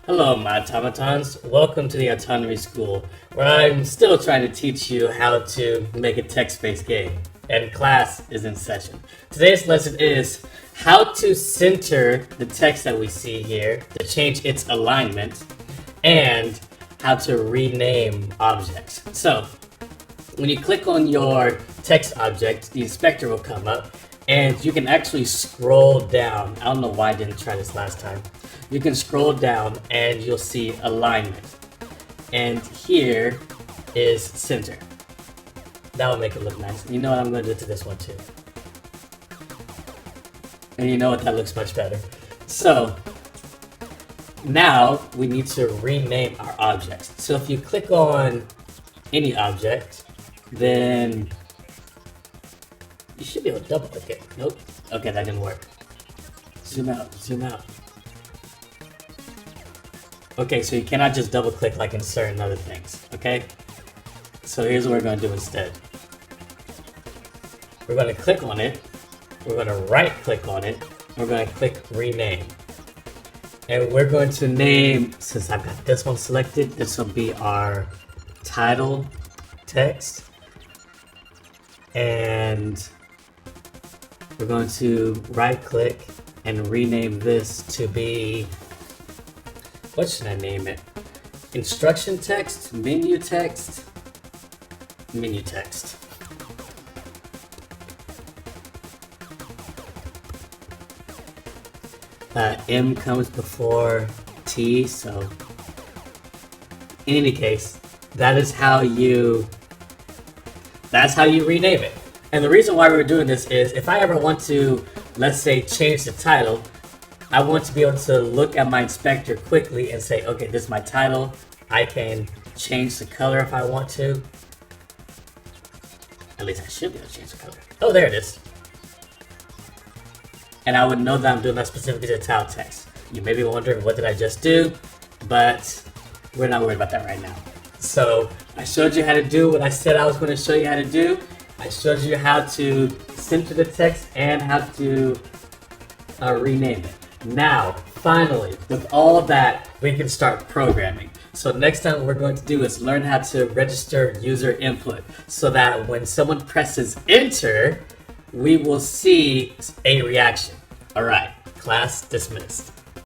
Hello, my automatons. Welcome to the Autonomy School, where I'm still trying to teach you how to make a text-based game, and class is in session. Today's lesson is how to center the text that we see here to change its alignment, and how to rename objects. So, when you click on your text object, the inspector will come up, and you can actually scroll down. I don't know why I didn't try this last time. You can scroll down and you'll see alignment. And here is center. That will make it look nice. You know what I'm going to do to this one too. And you know what, that looks much better. So now we need to rename our objects. So if you click on any object, then you should be able to double click it. Nope. Okay, that didn't work. Zoom out, zoom out. Okay, so you cannot just double click like in certain other things, okay? So here's what we're gonna do instead. We're gonna click on it, we're gonna right click on it, we're gonna click rename. And we're going to name, since I've got this one selected, this will be our title text. And we're going to right click and rename this to be, what should I name it? Instruction text, menu text, menu text. M comes before T, so in any case, that's how you rename it. And the reason why we're doing this is if I ever want to, let's say, change the title, I want to be able to look at my inspector quickly and say, okay, this is my title. I can change the color if I want to. At least I should be able to change the color. Oh, there it is. And I would know that I'm doing that specifically to title text. You may be wondering, what did I just do? But we're not worried about that right now. So I showed you how to do what I said I was going to show you how to do. I showed you how to center the text and how to rename it. Now, finally, with all of that, we can start programming. So next time what we're going to do is learn how to register user input so that when someone presses enter, we will see a reaction. All right, class dismissed.